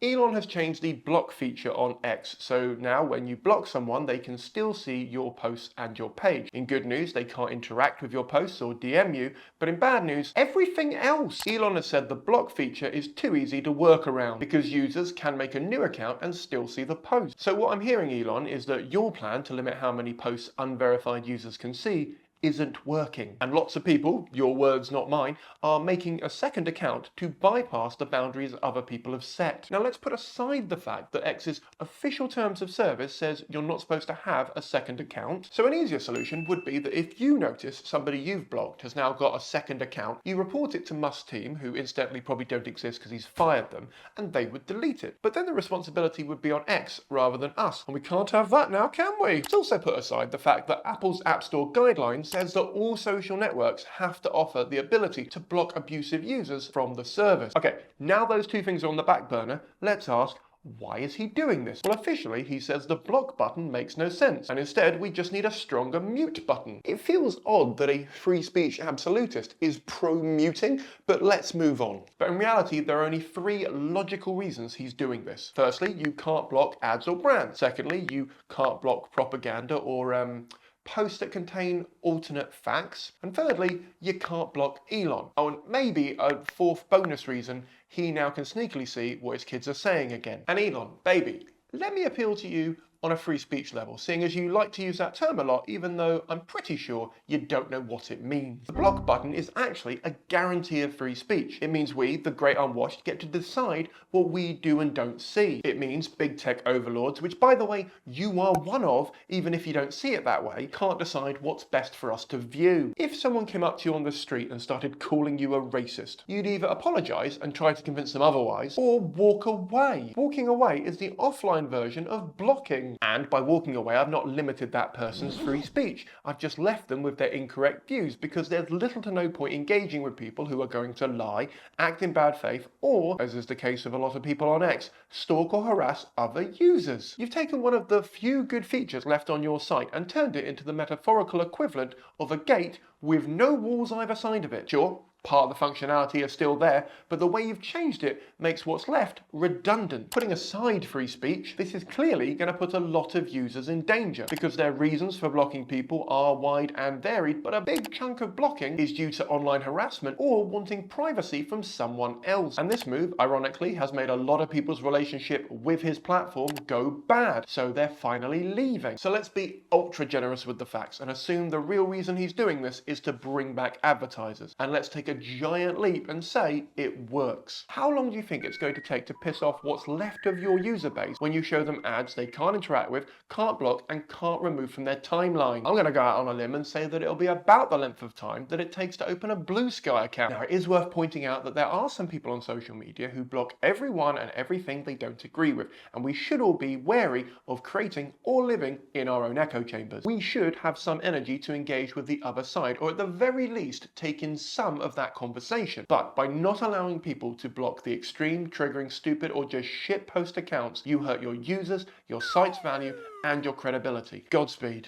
Elon has changed the block feature on X, so now when you block someone, they can still see your posts and your page. In good news, they can't interact with your posts or DM you, but in bad news, everything else. Elon has said the block feature is too easy to work around because users can make a new account and still see the post. So what I'm hearing, Elon, is that your plan to limit how many posts unverified users can see isn't working. And lots of people, your words not mine, are making a second account to bypass the boundaries other people have set. Now let's put aside the fact that X's official terms of service says you're not supposed to have a second account. So an easier solution would be that if you notice somebody you've blocked has now got a second account, you report it to Musk's team, who incidentally probably don't exist because he's fired them, and they would delete it. But then the responsibility would be on X rather than us. And we can't have that now, can we? Let's also put aside the fact that Apple's App Store guidelines says that all social networks have to offer the ability to block abusive users from the service. Okay, now those two things are on the back burner, let's ask, why is he doing this? Well, officially, he says the block button makes no sense, and instead we just need a stronger mute button. It feels odd that a free speech absolutist is pro-muting, but let's move on. But in reality, there are only three logical reasons he's doing this. Firstly, you can't block ads or brands. Secondly, you can't block propaganda or posts that contain alternate facts. And thirdly, you can't block Elon. Oh, and maybe a fourth bonus reason, he now can sneakily see what his kids are saying again. And Elon, baby, let me appeal to you on a free speech level, seeing as you like to use that term a lot, even though I'm pretty sure you don't know what it means. The block button is actually a guarantee of free speech. It means we, the great unwashed, get to decide what we do and don't see. It means big tech overlords, which by the way, you are one of, even if you don't see it that way, can't decide what's best for us to view. If someone came up to you on the street and started calling you a racist, you'd either apologise and try to convince them otherwise, or walk away. Walking away is the offline version of blocking. And by walking away, I've not limited that person's free speech. I've just left them with their incorrect views, because there's little to no point engaging with people who are going to lie, act in bad faith, or, as is the case with a lot of people on X, stalk or harass other users. You've taken one of the few good features left on your site and turned it into the metaphorical equivalent of a gate with no walls either side of it. Sure, part of the functionality is still there, but the way you've changed it makes what's left redundant. Putting aside free speech, this is clearly going to put a lot of users in danger, because their reasons for blocking people are wide and varied, but a big chunk of blocking is due to online harassment or wanting privacy from someone else. And this move, ironically, has made a lot of people's relationship with his platform go bad, so they're finally leaving. So let's be ultra generous with the facts and assume the real reason he's doing this is to bring back advertisers. And let's take a giant leap and say it works. How long do you think it's going to take to piss off what's left of your user base when you show them ads they can't interact with, can't block, and can't remove from their timeline? I'm going to go out on a limb and say that it'll be about the length of time that it takes to open a Bluesky account. Now, it is worth pointing out that there are some people on social media who block everyone and everything they don't agree with, and we should all be wary of creating or living in our own echo chambers. We should have some energy to engage with the other side, or at the very least take in some of that conversation. But by not allowing people to block the extreme, triggering, stupid, or just shitpost accounts, you hurt your users, your site's value, and your credibility. Godspeed.